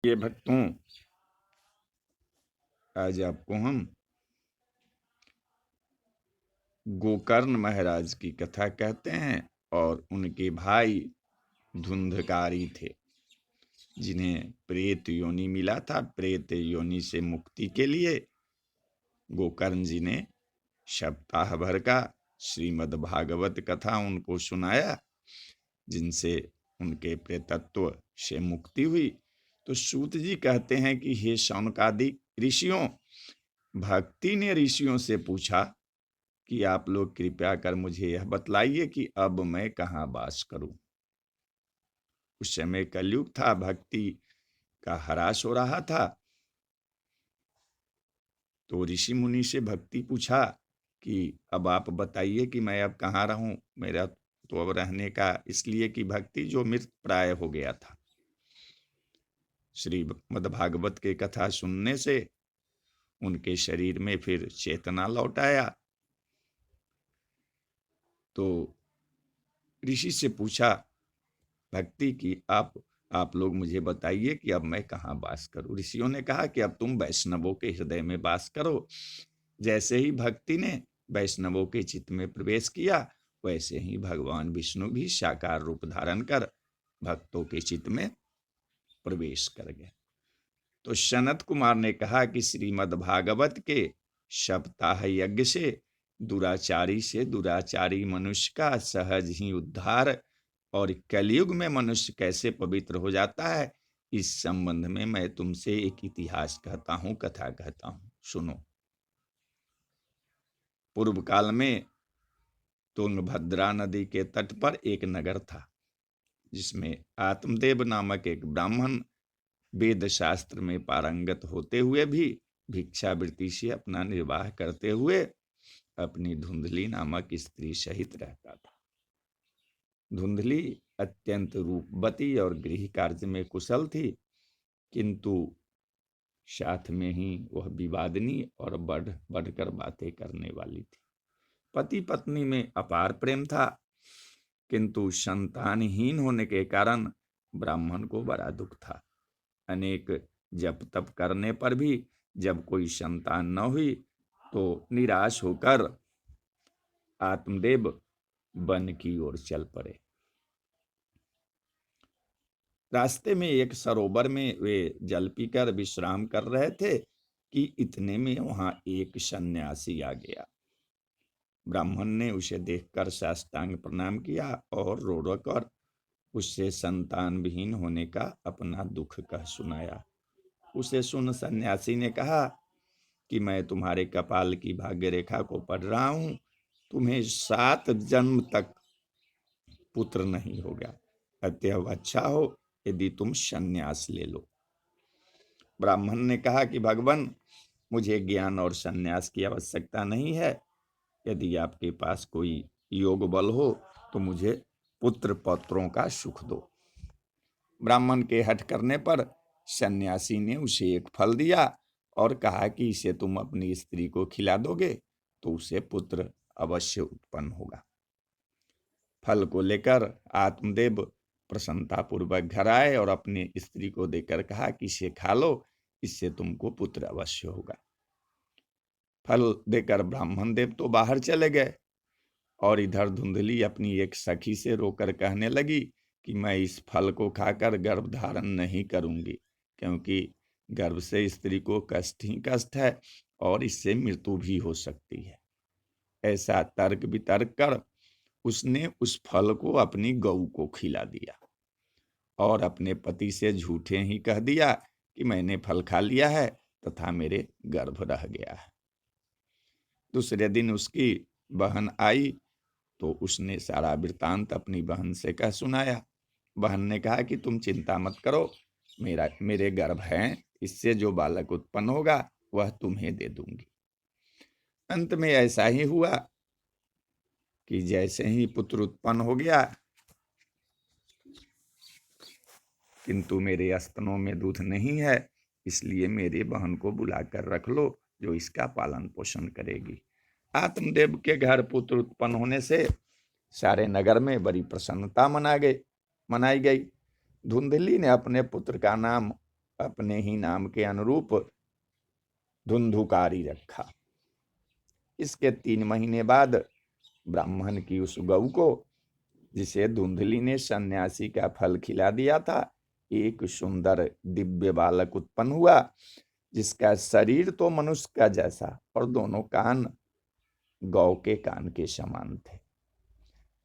ये भक्तों, आज आपको हम गोकर्ण महाराज की कथा कहते हैं। और उनके भाई धुंधकारी थे, जिन्हें प्रेत योनि मिला था। प्रेत योनि से मुक्ति के लिए गोकर्ण जी ने सप्ताह भर का श्रीमद् भागवत कथा उनको सुनाया, जिनसे उनके प्रेतत्व से मुक्ति हुई। तो सूत जी कहते हैं कि हे शौनकादि ऋषियों, भक्ति ने ऋषियों से पूछा कि आप लोग कृपया कर मुझे यह बतलाइए कि अब मैं कहाँ वास करूं। उस समय कलयुग था, भक्ति का ह्रास हो रहा था। तो ऋषि मुनि से भक्ति पूछा कि अब आप बताइए कि मैं अब कहाँ रहूं। मेरा तो अब रहने का, इसलिए कि भक्ति जो मृत प्राय हो गया था, श्रीमद् भागवत के कथा सुनने से उनके शरीर में फिर चेतना लौट आया। तो ऋषि से पूछा भक्ति की, आप लोग मुझे बताइए कि अब मैं कहाँ वास करूं। ऋषियों ने कहा कि अब तुम वैष्णवों के हृदय में वास करो। जैसे ही भक्ति ने वैष्णवों के चित्त में प्रवेश किया, वैसे ही भगवान विष्णु भी साकार रूप धारण कर भक्तों के चित्त में प्रवेश कर गए। तो सनत कुमार ने कहा कि श्रीमद् भागवत के सप्ताह यज्ञ से दुराचारी मनुष्य का सहज ही उद्धार और कलयुग में मनुष्य कैसे पवित्र हो जाता है, इस संबंध में मैं तुमसे एक इतिहास कहता हूं, कथा कहता हूं, सुनो। पूर्व काल में तुंगभद्रा नदी के तट पर एक नगर था, जिसमें आत्मदेव नामक एक ब्राह्मण वेद शास्त्र में पारंगत होते हुए भी भिक्षावृत्ति से अपना निर्वाह करते हुए अपनी धुंधली नामक स्त्री सहित रहता था। धुंधली अत्यंत रूपवती और गृह कार्य में कुशल थी, किंतु साथ में ही वह विवादिनी और बढ़ बढ़कर बातें करने वाली थी। पति पत्नी में अपार प्रेम था, किंतु संतानहीन होने के कारण ब्राह्मण को बड़ा दुख था। अनेक जप तप करने पर भी जब कोई संतान न हुई तो निराश होकर आत्मदेव वन की ओर चल पड़े। रास्ते में एक सरोवर में वे जल पीकर विश्राम कर रहे थे कि इतने में वहां एक सन्यासी आ गया। ब्राह्मण ने उसे देखकर साष्टांग प्रणाम किया और रो रो कर उससे संतान विहीन होने का अपना दुख कह सुनाया। उसे सुन सन्यासी ने कहा कि मैं तुम्हारे कपाल की भाग्य रेखा को पढ़ रहा हूं, तुम्हें 7 जन्म तक पुत्र नहीं होगा, अतएव अच्छा हो यदि तुम संन्यास ले लो। ब्राह्मण ने कहा कि भगवान, मुझे ज्ञान और संन्यास की आवश्यकता नहीं है। यदि आपके पास कोई योग बल हो तो मुझे पुत्र पौत्रों का सुख दो। ब्राह्मण के हठ करने पर सन्यासी ने उसे एक फल दिया और कहा कि इसे तुम अपनी स्त्री को खिला दोगे तो उसे पुत्र अवश्य उत्पन्न होगा। फल को लेकर आत्मदेव प्रसन्नतापूर्वक घर आए और अपनी स्त्री को देकर कहा कि इसे खा लो, इससे तुमको पुत्र अवश्य होगा। फल देकर ब्राह्मण देव तो बाहर चले गए और इधर धुंधली अपनी एक सखी से रोकर कहने लगी कि मैं इस फल को खाकर गर्भ धारण नहीं करूंगी, क्योंकि गर्भ से स्त्री को कष्ट ही कष्ट है और इससे मृत्यु भी हो सकती है। ऐसा तर्क वितर्क कर उसने उस फल को अपनी गऊ को खिला दिया और अपने पति से झूठे ही कह दिया कि मैंने फल खा लिया है तथा मेरे गर्भ रह गया है। दूसरे दिन उसकी बहन आई तो उसने सारा वृतांत अपनी बहन से कह सुनाया। बहन ने कहा कि तुम चिंता मत करो, मेरे गर्भ हैं, इससे जो बालक उत्पन्न होगा वह तुम्हें दे दूंगी। अंत में ऐसा ही हुआ कि जैसे ही पुत्र उत्पन्न हो गया, किंतु मेरे स्तनों में दूध नहीं है, इसलिए मेरी बहन को बुलाकर रख लो जो इसका पालन पोषण करेगी। आत्मदेव के घर पुत्र उत्पन्न होने से सारे नगर में बड़ी प्रसन्नता मनाई गई। धुंधली ने अपने पुत्र का नाम अपने ही नाम के अनुरूप धुंधुकारी रखा। इसके 3 महीने बाद ब्राह्मण की उस गऊ को, जिसे धुंधली ने सन्यासी का फल खिला दिया था, एक सुंदर दिव्य बालक उत्पन्न हुआ, जिसका शरीर तो मनुष्य का जैसा और दोनों कान गौ के कान के समान थे।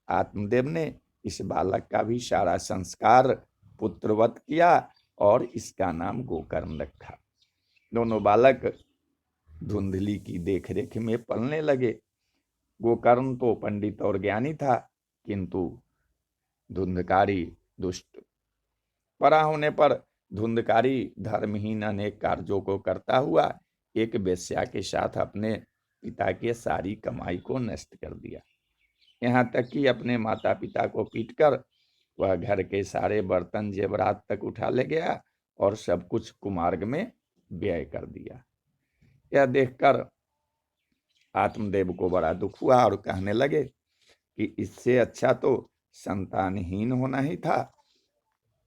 आत्मदेव ने इस बालक का भी सारा संस्कार पुत्रवत किया और इसका नाम गोकर्ण रखा। दोनों बालक धुंधली की देखरेख में पलने लगे। गोकर्ण तो पंडित और ज्ञानी था, किंतु धुंधकारी दुष्ट। परा होने पर धुंधकारी धर्महीन अनेक कार्यों को करता हुआ एक वेश्या के साथ अपने पिता की सारी कमाई को नष्ट कर दिया। यहाँ तक कि अपने माता पिता को पीटकर वह घर के सारे बर्तन जेवरात तक उठा ले गया और सब कुछ कुमार्ग में व्यय कर दिया। यह देखकर आत्मदेव को बड़ा दुख हुआ और कहने लगे कि इससे अच्छा तो संतानहीन होना ही था।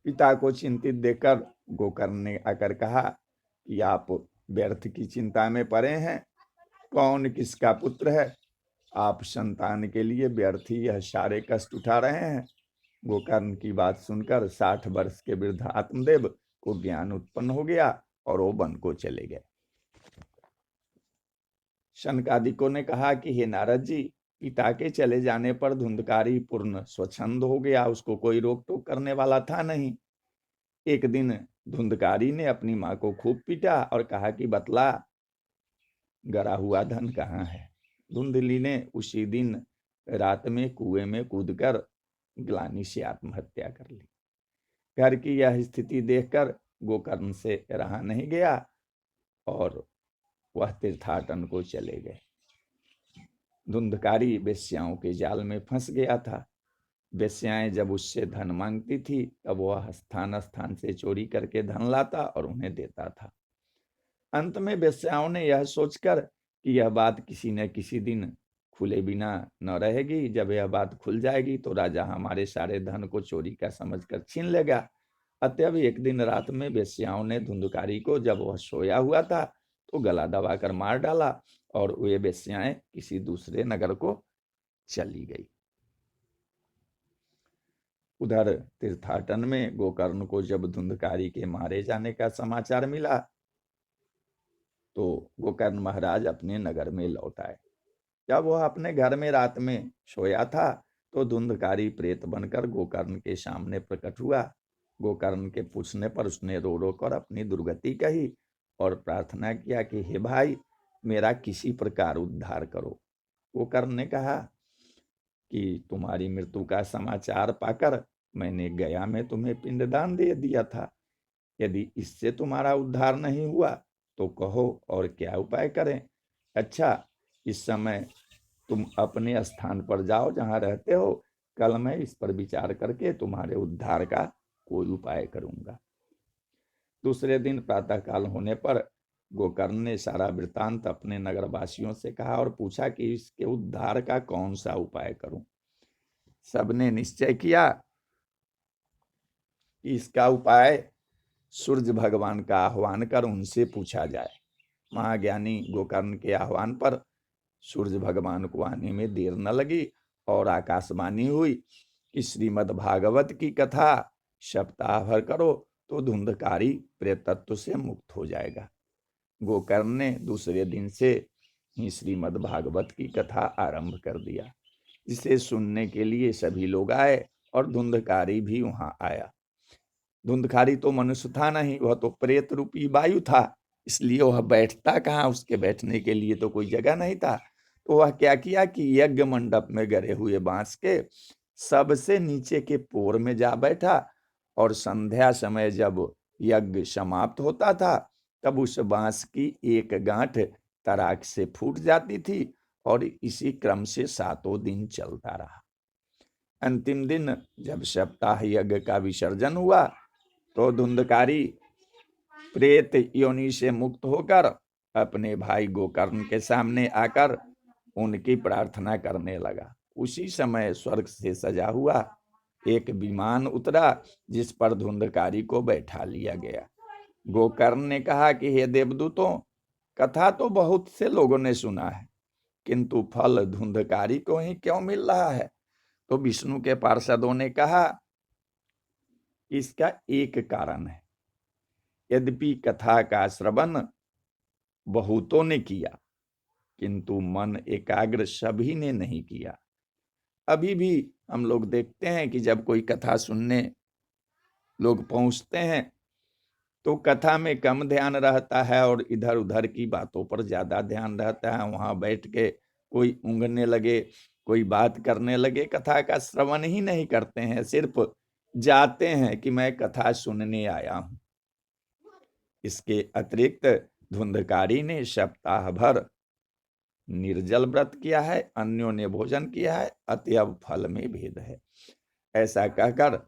पिता को चिंतित देखकर गोकर्ण ने आकर कहा कि आप व्यर्थ की चिंता में पड़े हैं। कौन किसका पुत्र है? आप संतान के लिए व्यर्थ ही यह सारे कष्ट उठा रहे हैं। गोकर्ण की बात सुनकर 60 वर्ष के वृद्ध आत्मदेव को ज्ञान उत्पन्न हो गया और वो वन को चले गए। शनकादिकों ने कहा कि हे नारद जी, पिता के चले जाने पर धुंधकारी पूर्ण स्वच्छंद हो गया, उसको कोई रोक टोक करने वाला था नहीं। एक दिन धुंधकारी ने अपनी माँ को खूब पीटा और कहा कि बतला, गरा हुआ धन कहाँ है? धुंधली ने उसी दिन रात में कुएं में कूदकर ग्लानि से आत्महत्या कर ली। घर की यह स्थिति देखकर गोकर्ण से रहा नहीं गया और वह तीर्थाटन को चले गए। धुंधकारी वेश्याओं के जाल में फंस गया था। वेश्याएं जब उससे धन मांगती थी तब वह स्थान स्थान से चोरी करके धन लाता और उन्हें देता था। अंत में वेश्याओं ने यह सोचकर कि यह बात किसी न किसी दिन खुले बिना न रहेगी, जब यह बात खुल जाएगी तो राजा हमारे सारे धन को चोरी का समझकर छीन लेगा। अतएव एक दिन रात में वेश्याओं ने धुंधकारी को, जब वह सोया हुआ था, तो गला दबाकर मार डाला और वे वेश्याएं किसी दूसरे नगर को चली गई। उधर तीर्थाटन में गोकर्ण को जब धुंधकारी के मारे जाने का समाचार मिला तो गोकर्ण महाराज अपने नगर में लौट आए। जब वह अपने घर में रात में सोया था तो धुंधकारी प्रेत बनकर गोकर्ण के सामने प्रकट हुआ। गोकर्ण के पूछने पर उसने रो रो कर अपनी दुर्गति कही और प्रार्थना किया कि हे भाई, मेरा किसी प्रकार उद्धार करो। गोकर्ण ने कहा कि तुम्हारी मृत्यु का समाचार पाकर मैंने गया में तुम्हें पिंडदान दे दिया था। यदि इससे तुम्हारा उद्धार नहीं हुआ तो कहो और क्या उपाय करें। अच्छा, इस समय तुम अपने स्थान पर जाओ जहां रहते हो। कल मैं इस पर विचार करके तुम्हारे उद्धार का कोई उपाय करूंगा। दूसरे दिन प्रातःकाल होने पर गोकर्ण ने सारा वृतांत अपने नगरवासियों से कहा और पूछा कि इसके उद्धार का कौन सा उपाय करूं। सबने निश्चय किया कि इसका उपाय सूर्य भगवान का आह्वान कर उनसे पूछा जाए। महाज्ञानी गोकर्ण के आह्वान पर सूर्य भगवान को आने में देर न लगी और आकाशवाणी हुई कि श्रीमद् भागवत की कथा सप्ताह भर करो तो धुंधकारी प्रेतत्व से मुक्त हो जाएगा। गोकर्ण ने दूसरे दिन से ही श्रीमद् भागवत की कथा आरंभ कर दिया, जिसे सुनने के लिए सभी लोग आए और धुंधकारी भी वहां आया। धुंधकारी तो मनुष्य था नहीं, वह तो प्रेत रूपी वायु था, इसलिए वह बैठता कहाँ, उसके बैठने के लिए तो कोई जगह नहीं था। तो वह क्या किया कि यज्ञ मंडप में गड़े हुए बांस के सबसे नीचे के पोर में जा बैठा और संध्या समय जब यज्ञ समाप्त होता था तब उस बांस की एक गांठ तराक से फूट जाती थी और इसी क्रम से 7 दिन चलता रहा। अंतिम दिन जब सप्ताह यज्ञ का विसर्जन हुआ तो धुंधकारी प्रेत योनि से मुक्त होकर अपने भाई गोकर्ण के सामने आकर उनकी प्रार्थना करने लगा। उसी समय स्वर्ग से सजा हुआ एक विमान उतरा जिस पर धुंधकारी को बैठा लिया गया। गोकर्ण ने कहा कि हे देवदूतों, कथा तो बहुत से लोगों ने सुना है, किंतु फल धुंधकारी को ही क्यों मिल रहा है? तो विष्णु के पार्षदों ने कहा, इसका एक कारण है। यद्यपि कथा का श्रवण बहुतों ने किया, किंतु मन एकाग्र सभी ने नहीं किया। अभी भी हम लोग देखते हैं कि जब कोई कथा सुनने लोग पहुंचते हैं तो कथा में कम ध्यान रहता है और इधर उधर की बातों पर ज्यादा ध्यान रहता है। वहां बैठ के कोई ऊँघने लगे, कोई बात करने लगे, कथा का श्रवण ही नहीं करते हैं, सिर्फ जाते हैं कि मैं कथा सुनने आया हूं। इसके अतिरिक्त धुंधकारी ने सप्ताह भर निर्जल व्रत किया है, अन्यों ने भोजन किया है, अतएव फल में भेद है। ऐसा कहकर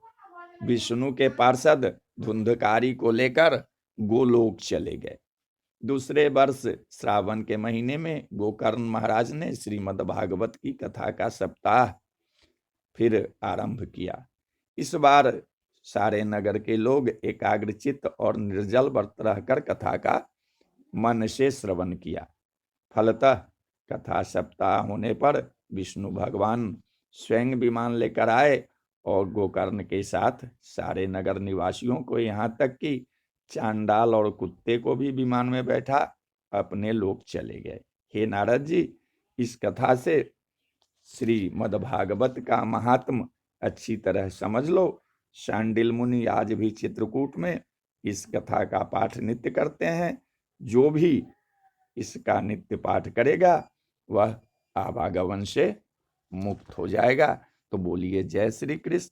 विष्णु के पार्षद धुंधकारी को लेकर गोलोक चले गए। दूसरे वर्ष श्रावण के महीने में गोकर्ण महाराज ने श्रीमद् भागवत की कथा का सप्ताह फिर आरंभ किया। इस बार सारे नगर के लोग एकाग्रचित्त और निर्जल व्रत रहकर कथा का मन से श्रवण किया। फलतः कथा सप्ताह होने पर विष्णु भगवान स्वयं विमान लेकर आए और गोकर्ण के साथ सारे नगर निवासियों को, यहाँ तक कि चांडाल और कुत्ते को भी विमान में बैठा अपने लोक चले गए। हे नारद जी, इस कथा से श्रीमद्भागवत का महात्म अच्छी तरह समझ लो। शांडिल मुनि आज भी चित्रकूट में इस कथा का पाठ नित्य करते हैं। जो भी इसका नित्य पाठ करेगा वह आवागमन से मुक्त हो जाएगा। तो बोलिए जय श्री कृष्ण।